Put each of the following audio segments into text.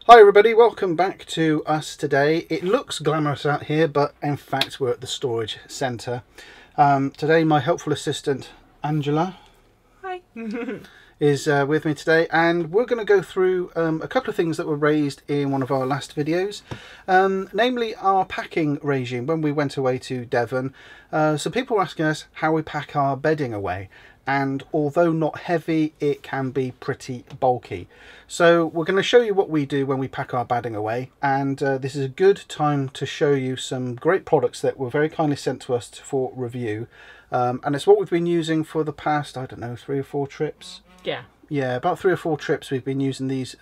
Hi everybody, welcome back to us today. It looks glamorous out here, but in fact we're at the storage centre. Today my helpful assistant Angela Hi. is with me today, and we're going to go through a couple of things that were raised in one of our last videos, namely our packing regime when we went away to Devon. So people were asking us how we pack our bedding away, and although not heavy, it can be pretty bulky. So we're going to show you what we do when we pack our bedding away, and this is a good time to show you some great products that were very kindly sent to us for review. And it's what we've been using for the past, I don't know, 3 or 4 trips. Yeah, about 3 or 4 trips we've been using these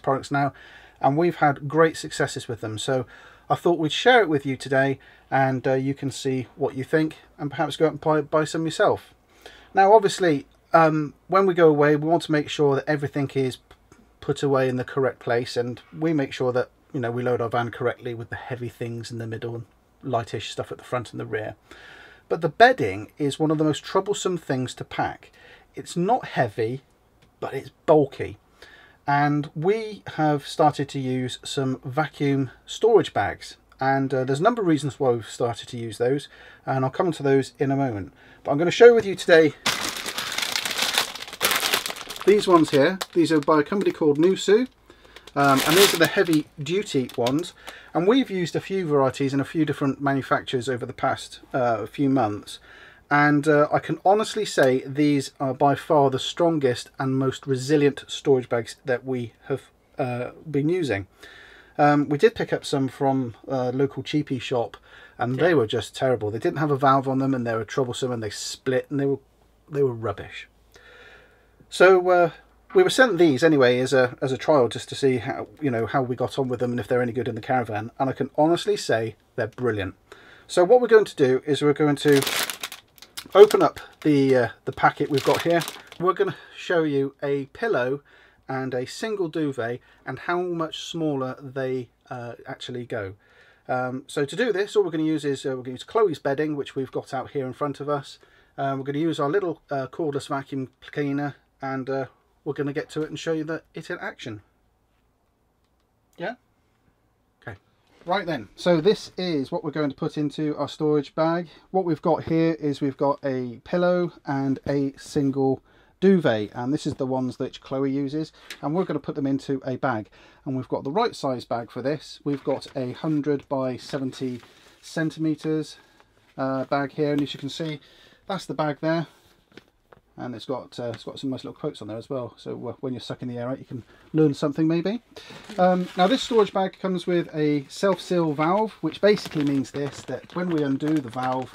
products now, and we've had great successes with them. So I thought we'd share it with you today, and you can see what you think, and perhaps go out and buy some yourself. Now, obviously, when we go away, we want to make sure that everything is put away in the correct place, and we make sure that, you know, we load our van correctly with the heavy things in the middle and lightish stuff at the front and the rear. But the bedding is one of the most troublesome things to pack. It's not heavy, but it's bulky. And we have started to use some vacuum storage bags. And there's a number of reasons why we've started to use those, and I'll come on to those in a moment. But I'm going to show with you today these ones here. These are by a company called Neusu, and these are the heavy duty ones. And we've used a few varieties and a few different manufacturers over the past few months. And I can honestly say these are by far the strongest and most resilient storage bags that we have been using. We did pick up some from a local cheapie shop, and they were just terrible. They didn't have a valve on them, and they were troublesome, and they split, and they were rubbish. So we were sent these anyway as a trial, just to see how we got on with them and if they're any good in the caravan. And I can honestly say they're brilliant. So what we're going to do is we're going to open up the packet we've got here. We're going to show you a pillow and a single duvet and how much smaller they actually go. So to do this, all we're going to use is we're going to use Chloe's bedding, which we've got out here in front of us. We're going to use our little cordless vacuum cleaner, and we're going to get to it and show you that it's in action. Yeah? Okay. Right then, so this is what we're going to put into our storage bag. What we've got here is we've got a pillow and a single duvet, and this is the ones that Chloe uses, and we're going to put them into a bag. And we've got the right size bag for this. We've got a 100 by 70 centimeters bag here, and as you can see, that's the bag there, and it's got some nice little quotes on there as well, so when you're sucking the air out you can learn something maybe. Now this storage bag comes with a self-seal valve, which basically means this, that when we undo the valve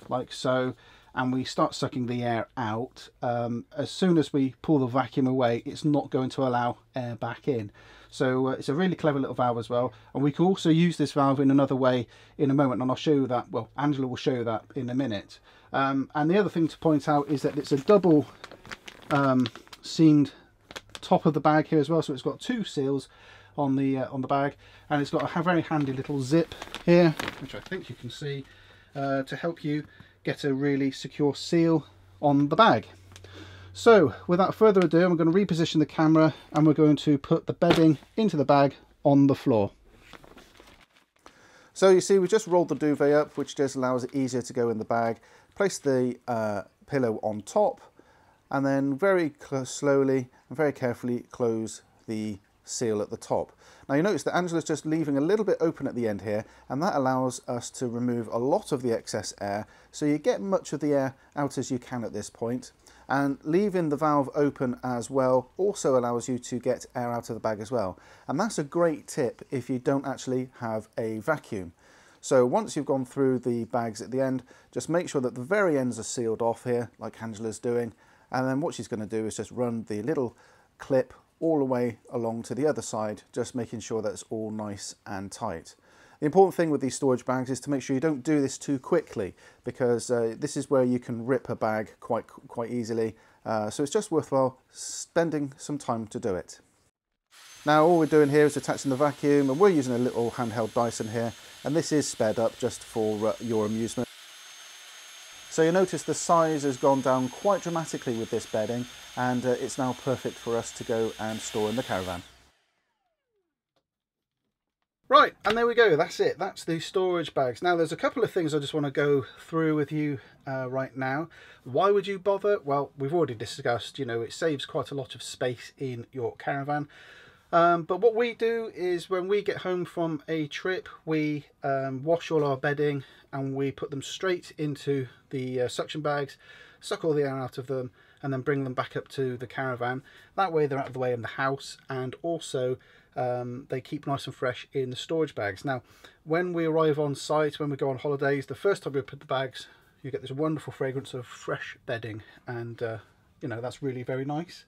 like so and we start sucking the air out, as soon as we pull the vacuum away, it's not going to allow air back in. So it's a really clever little valve as well, and we can also use this valve in another way in a moment, and I'll show you that. Well, Angela will show you that in a minute. And the other thing to point out is that it's a double seamed top of the bag here as well, so it's got 2 seals on the bag, and it's got a very handy little zip here, which I think you can see, to help you get a really secure seal on the bag. So without further ado, I'm going to reposition the camera, and we're going to put the bedding into the bag on the floor. So you see, we just rolled the duvet up, which just allows it easier to go in the bag. Place the pillow on top, and then very slowly and very carefully close the seal at the top. Now you notice that Angela's just leaving a little bit open at the end here, and that allows us to remove a lot of the excess air, so you get much of the air out as you can at this point. And leaving the valve open as well also allows you to get air out of the bag as well. And that's a great tip if you don't actually have a vacuum. So once you've gone through the bags at the end, just make sure that the very ends are sealed off here, like Angela's doing. And then what she's going to do is just run the little clip all the way along to the other side, just making sure that it's all nice and tight. The important thing with these storage bags is to make sure you don't do this too quickly, because this is where you can rip a bag quite easily. So it's just worthwhile spending some time to do it. Now all we're doing here is attaching the vacuum, and we're using a little handheld Dyson here, and this is sped up just for your amusement. So you notice the size has gone down quite dramatically with this bedding, and it's now perfect for us to go and store in the caravan. Right, and there we go, that's it, that's the storage bags. Now there's a couple of things I just want to go through with you right now. Why would you bother? Well, we've already discussed, you know, it saves quite a lot of space in your caravan. But what we do is when we get home from a trip, we wash all our bedding and we put them straight into the suction bags, suck all the air out of them, and then bring them back up to the caravan. That way they're out of the way in the house, and also they keep nice and fresh in the storage bags. Now, when we arrive on site, when we go on holidays, the first time we put the bags, you get this wonderful fragrance of fresh bedding, and you know, that's really very nice.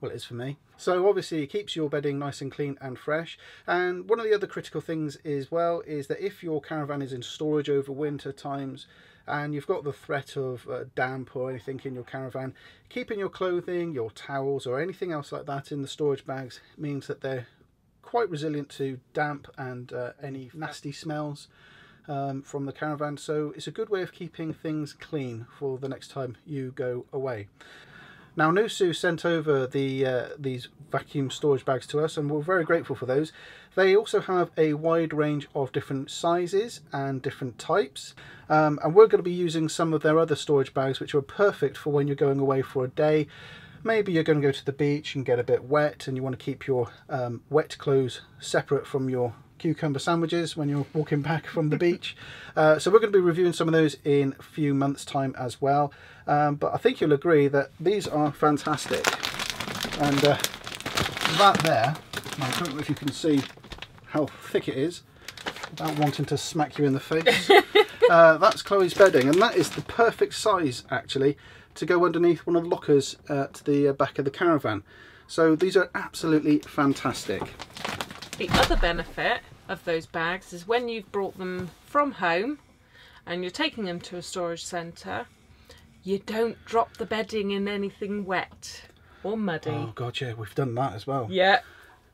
Well, it is for me. So obviously it keeps your bedding nice and clean and fresh. And one of the other critical things as well is that if your caravan is in storage over winter times and you've got the threat of damp or anything in your caravan, keeping your clothing, your towels or anything else like that in the storage bags means that they're quite resilient to damp and any nasty smells from the caravan. So it's a good way of keeping things clean for the next time you go away. Now, Neusu sent over these vacuum storage bags to us, and we're very grateful for those. They also have a wide range of different sizes and different types, and we're going to be using some of their other storage bags, which are perfect for when you're going away for a day. Maybe you're going to go to the beach and get a bit wet, and you want to keep your wet clothes separate from your cucumber sandwiches when you're walking back from the beach. So we're going to be reviewing some of those in a few months' time as well. But I think you'll agree that these are fantastic. And that there, I don't know if you can see how thick it is without wanting to smack you in the face. That's Chloe's bedding, and that is the perfect size actually to go underneath one of the lockers at the back of the caravan. So these are absolutely fantastic. The other benefit of those bags is when you've brought them from home and you're taking them to a storage centre, you don't drop the bedding in anything wet or muddy. Oh god, yeah, we've done that as well. Yeah.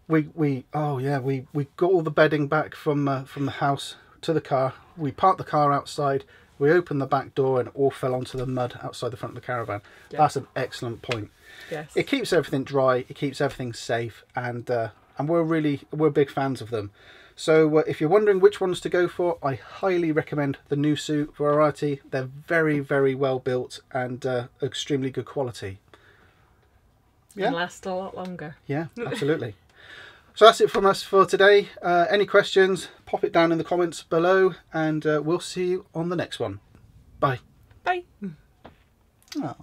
We got all the bedding back from the house to the car. We parked the car outside. We opened the back door and it all fell onto the mud outside the front of the caravan. Yeah. That's an excellent point. Yes. It keeps everything dry. It keeps everything safe, and we're big fans of them. So if you're wondering which ones to go for, I highly recommend the Neusu variety. They're very, very well built and extremely good quality. Yeah, and last a lot longer. Yeah, absolutely. So that's it from us for today. Any questions, pop it down in the comments below, and we'll see you on the next one. Bye. Bye. Oh.